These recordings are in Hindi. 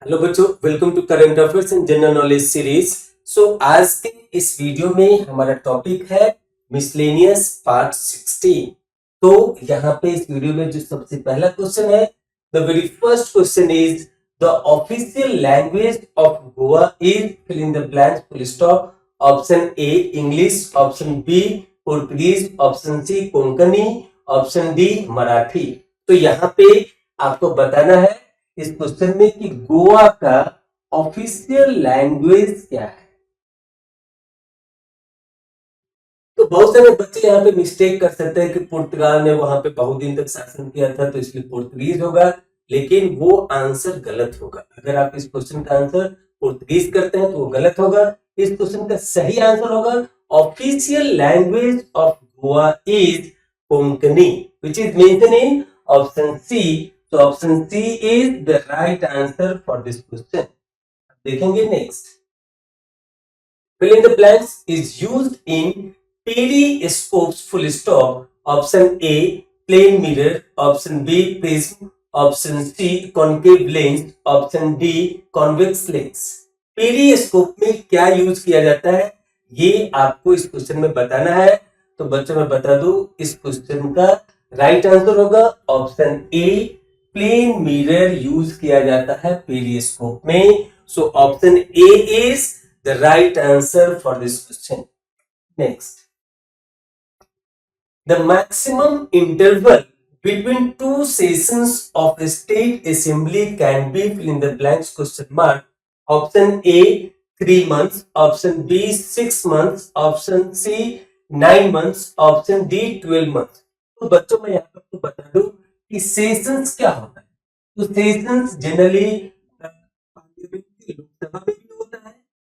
हेलो बच्चों, welcome to current affairs and general knowledge series. आज के इस वीडियो में हमारा टॉपिक है मिसलेनियस पार्ट 16। तो यहाँ पे इस वीडियो में जो सबसे पहला क्वेश्चन है, the very first question is the official language of Goa is fill in the blanks full stop. Option A English, option B Portuguese, option C Konkani, option D Marathi. तो यहाँ पे आपको बताना है इस क्वेश्चन में कि गोवा का ऑफिशियल लैंग्वेज क्या है। तो बहुत सारे बच्चे यहाँ पे मिस्टेक कर सकते हैं कि पुर्तगाल ने वहां पे बहुत दिन तक शासन किया था तो इसलिए पोर्तुगीज होगा, लेकिन वो आंसर गलत होगा। अगर आप इस क्वेश्चन का आंसर पोर्तुगीज करते हैं तो वो गलत होगा। इस क्वेश्चन का सही आंसर होगा official language of Goa is Konkani, which is mention in option C. So option C is the right answer for this question. देखेंगे next. Fill in the blanks is used in periscopes full stop. Option A plane mirror, option B prism, option C concave lens, option D convex lens. Periscope में क्या यूज किया जाता है ये आपको इस क्वेश्चन में बताना है। तो बच्चों मैं बता दूं, इस क्वेश्चन का राइट आंसर होगा option A, plane mirror use किया जाता है पेरिस्कोप में। So option A is the right answer for this question. Next, the maximum interval between two sessions of a state assembly can be fill in the blanks question mark. Option A 3 months, option B 6 months, option C 9 months, option D 12 months. तो बच्चों मैं यहाँ पर आपको बता दूं कि सेशंस क्या होता है। तो सेशंस जनरली लोकसभा में भी होता है,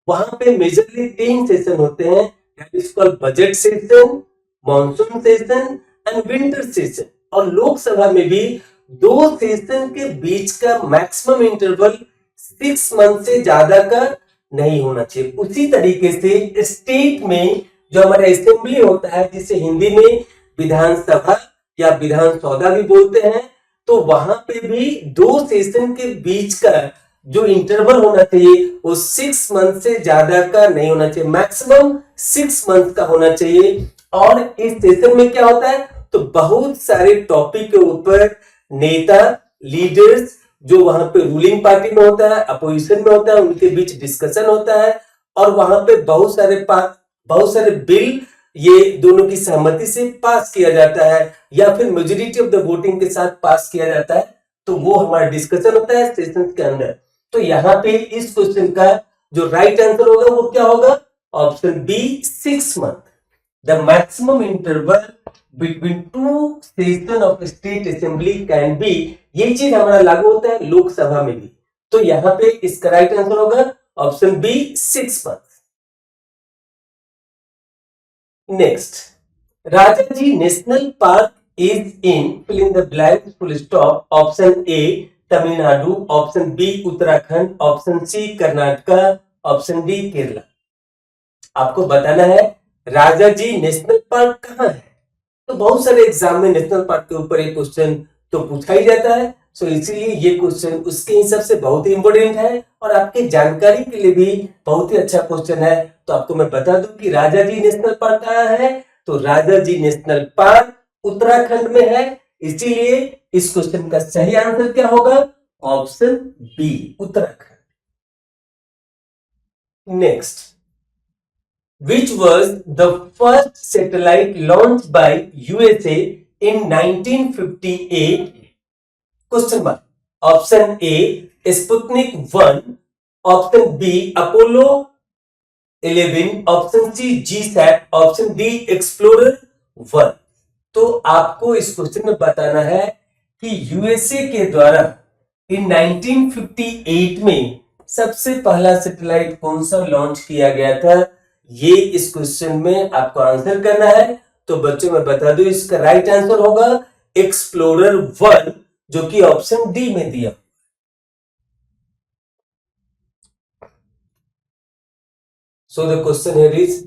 वहां पे मेजरली 3 सेशन होते हैं, that is called budget session, monsoon session and winter session. और लोकसभा में भी 2 सेशन के बीच का मैक्सिमम इंटरवल 6 मंथ से ज्यादा का नहीं होना चाहिए। उसी तरीके से स्टेट में जो हमारा असेंबली होता है, जिसे हिंदी में विधानसभा या विधान सौदा भी बोलते हैं, तो वहां पे भी 2 सेशन के बीच का जो इंटरवल होना चाहिए वो 6 मंथ से ज्यादा का नहीं होना चाहिए, मैक्सिमम 6 मंथ का होना चाहिए। और इस सेशन में क्या होता है, तो बहुत सारे टॉपिक के ऊपर नेता लीडर्स जो वहां पे रूलिंग पार्टी में होता है, अपोजिशन में होता है, उनके बीच डिस्कशन होता है। और वहां पे बहुत सारे बिल ये दोनों की सहमति से पास किया जाता है या फिर मेजोरिटी ऑफ द वोटिंग के साथ पास किया जाता है। तो वो हमारा डिस्कशन होता है सेशन के अंदर। तो यहाँ पे इस क्वेश्चन का जो राइट आंसर होगा वो क्या होगा, option B 6 month. The maximum interval between 2 session of state assembly can be, ये चीज हमारा लागू होता है लोकसभा में भी। तो यहाँ पे इसका राइट आंसर होगा option B 6 month. Next, Rajaji national park is in fill in the blanks full stop. Option A Tamil Nadu, option B Uttarakhand, option C Karnataka, option D Kerala. आपको बताना है राजाजी नेशनल पार्क कहाँ है। तो बहुत सारे एग्जाम में नेशनल पार्क के ऊपर एक क्वेश्चन तो पूछा ही जाता है। सो इसीलिए ये क्वेश्चन उसके हिसाब से बहुत ही इंपॉर्टेंट है और आपकी जानकारी के लिए भी बहुत ही अच्छा क्वेश्चन है। तो आपको मैं बता दूं कि राजाजी नेशनल पार्क कहाँ है, तो राजाजी नेशनल पार्क उत्तराखंड में है। इसीलिए इस क्वेश्चन का सही आंसर क्या होगा, option B Uttarakhand. Next, which was the first satellite launched by USA in 1958? Question mark. Option A Sputnik 1, option B Apollo 11, option C GSAT, option D Explorer 1। तो आपको इस क्वेश्चन में बताना है कि यूएसए के द्वारा इन 1958 में सबसे पहला सैटेलाइट कौन सा लॉन्च किया गया था। ये इस क्वेश्चन में आपको आंसर करना है। तो बच्चों मैं बता दूं इसका राइट आंसर होगा एक्सप्लोरर 1, जो कि ऑप्शन डी में दिया। So the question here is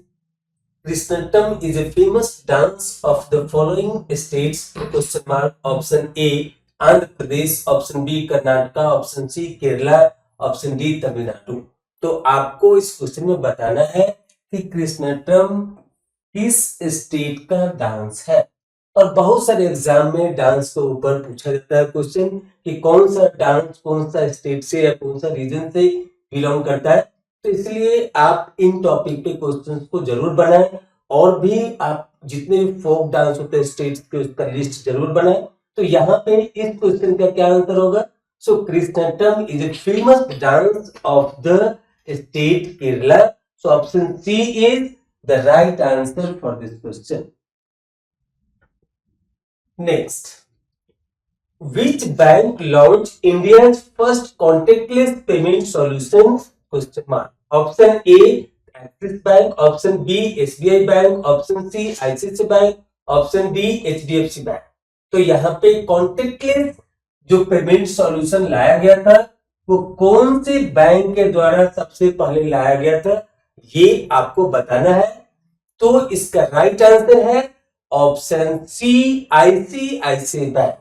Krishnanattam is a famous dance of the following states. Question mark. Option A Andhra Pradesh, option B Karnataka, option C Kerala, option D Tamil Nadu. तो आपको इस क्वेश्चन में बताना है कि कृष्णटम किस स्टेट का डांस है। और बहुत सारे एग्जाम में डांस के ऊपर पूछा जाता है क्वेश्चन कि कौन सा डांस कौन सा स्टेट से या कौन सा रीजन से बिलोंग करता है। तो इसलिए आप इन टॉपिक पे क्वेश्चंस को जरूर बनाएं, और भी आप जितने भी फोक डांस होते हैं स्टेट्स के उसका लिस्ट जरूर बनाएं। तो यहाँ पे इस क्वेश्चन का क्या आंसर होगा? So Krishnanattam is a famous dance of the state Kerala. So option C is the right answer for this question. Next, which bank launched India's first contactless payment solution? Question mark. Option A, Axis Bank. Option B, SBI Bank. Option C, ICICI Bank. Option D, HDFC Bank. तो यहाँ पे कॉन्टेक्टलेस जो पेमेंट सॉल्यूशन लाया गया था वो कौन से बैंक के द्वारा सबसे पहले लाया गया था, ये आपको बताना है। तो इसका राइट आंसर है ऑप्शन सी, आईसीआईसीआई बैंक।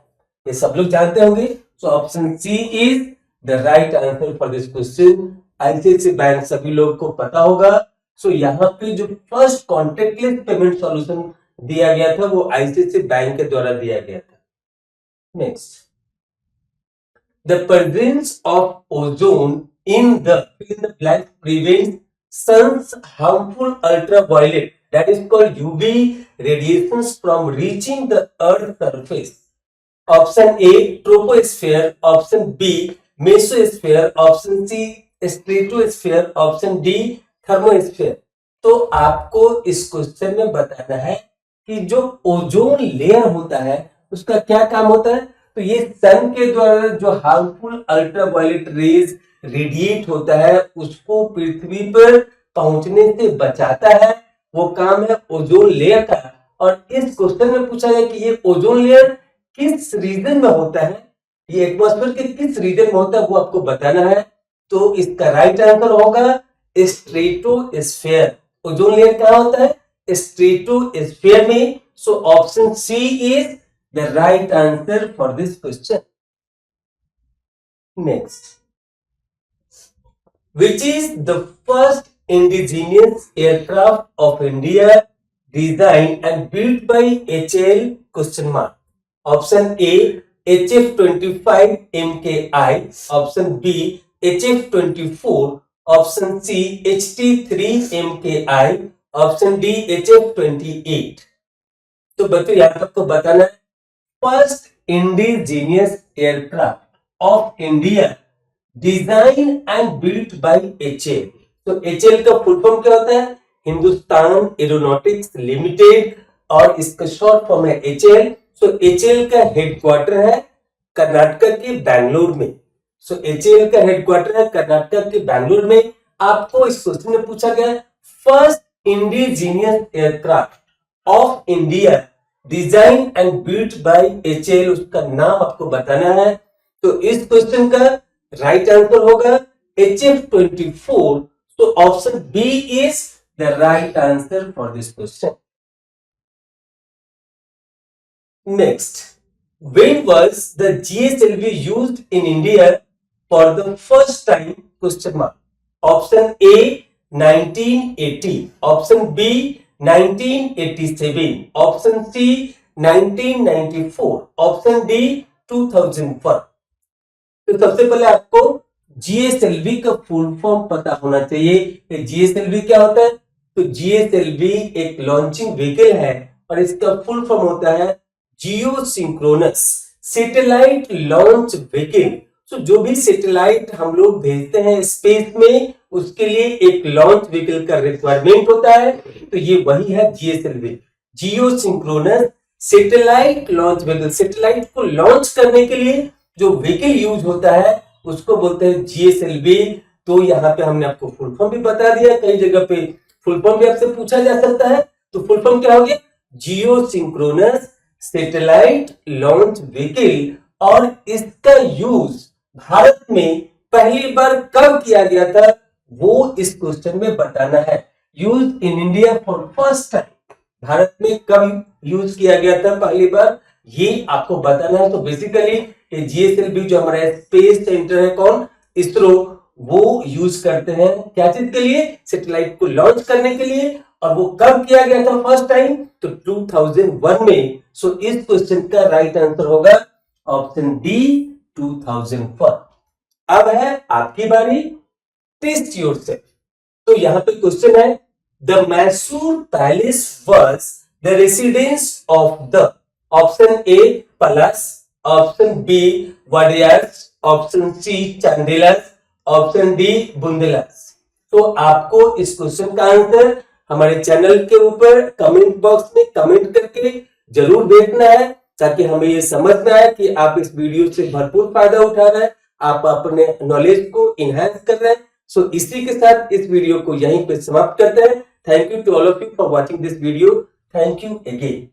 ये सब लोग जानते होंगे। So option C is the right answer for this question. ICICI bank सभी लोग को पता होगा। सो यहाँ पे जो फर्स्ट कॉन्टेक्टलेस पेमेंट सॉल्यूशन दिया गया था वो आईसीआईसीआई बैंक के द्वारा दिया गया था। Next, the presence of ozone in the blank prevents sun's harmful ultraviolet, that is called UV radiations, from reaching the earth's surface. Option A, troposphere. Option B, mesosphere. Option C, stratosphere. Option D, thermosphere. तो आपको इस क्वेश्चन में बताना है कि जो ओजोन लेयर होता है उसका क्या काम होता है। तो ये सन के द्वारा जो हार्मफुल अल्ट्रावायलेट रेज रेडिएट होता है उसको पृथ्वी पर पहुंचने से बचाता है, वो काम है ओजोन लेयर का। और इस क्वेश्चन में पूछा गया कि ये ओजोन लेयर किस रीजन में होता है, ये एटमॉस्फेयर के किस रीजन में होता है वो आपको बताना है। तो इसका राइट आंसर होगा स्ट्रेटोस्फेयर। ओजोन लेयर कहाँ होता है? स्ट्रेटोस्फेयर में। So option C is the right answer for this question. Next, which is the first indigenous aircraft of India designed and built by HAL? Question mark. Option A, HF-25 MKI. Option B, HF-24. Option C, HT-3 MKI. Option D, HF-28. तो बच्चों यहाँ आपको बताना है first indigenous aircraft of India design and built by HL. तो एचएल का फुल फॉर्म क्या होता है? हिंदुस्तान एरोनॉटिक्स लिमिटेड, और इसका शॉर्ट फॉर्म है एचएल। सो एचएल का हेडक्वार्टर है कर्नाटक के बैंगलोर में। सो एचएल का हेडक्वार्टर है कर्नाटक के बैंगलोर में। आपको इस क्वेश्चन में पूछा गया first indigenous aircraft of India design and built by HL, उसका नाम आपको बताना है। तो इस क्वेश्चन का राइट आंसर होगा HF-24। तो option B is the right answer for this question. Next, when was the GSLV used in India for the first time? Question mark. Option A 1980, option B 1987, option C 1994, option D 2001। तो सबसे पहले आपको जीएसएलवी का फुल फॉर्म पता होना चाहिए। जीएसएलवी क्या होता है? तो जीएसएलवी एक लॉन्चिंग व्हीकल है और इसका फुल फॉर्म होता है जियो सिंक्रोनस सैटेलाइट लॉन्च व्हीकल। तो जो भी सैटेलाइट हम लोग भेजते हैं स्पेस में उसके लिए एक लॉन्च व्हीकल का रिक्वायरमेंट होता है। तो ये वही है GSLV, geosynchronous satellite launch vehicle. Satellite को लॉन्च करने के लिए जो व्हीकल यूज होता है उसको बोलते हैं जीएसएलवी। तो यहाँ पे हमने आपको फुल फॉर्म भी बता दिया, कई जगह पे फुल फॉर्म भी आपसे पूछा जा सकता है। तो फुल फॉर्म क्या हो गया? जियो सिंक्रोनस सैटेलाइट लॉन्च व्हीकल। और इसका यूज भारत में पहली बार कब किया गया था वो इस क्वेश्चन में बताना है। Use in India for first time, Bharat में कब यूज किया गया था पहली बार, ये आपको बताना है। तो बेसिकली ये जीएसएलवी जो हमारा स्पेस सेंटर है कौन? इसरो, वो यूज करते हैं क्या चीज के लिए, सैटेलाइट को लॉन्च करने के लिए। और वो कब किया गया था फर्स्ट टाइम, तो 2001 में। सो इस क्वेश्चन का राइट आंसर होगा ऑप्शन डी 2001। अब है आपकी बारी, टेस्ट योरसेल्फ। तो यहां पे क्वेश्चन है, the Mysore palace was the residence of the, option A Palas, option B Wadiyars, option C Chandelas, option D Bundelas. तो आपको इस क्वेश्चन का आंसर हमारे चैनल के ऊपर कमेंट बॉक्स में कमेंट करके जरूर भेजना है, ताकि हमें ये समझ में आए कि आप इस वीडियो से भरपूर फायदा उठा रहे हैं, आप अपने नॉलेज को इनहेंस कर रहे हैं। सो इसी के साथ इस वीडियो को यहीं पे समाप्त करते हैं। Thank you to all of you for watching this video. Thank you again.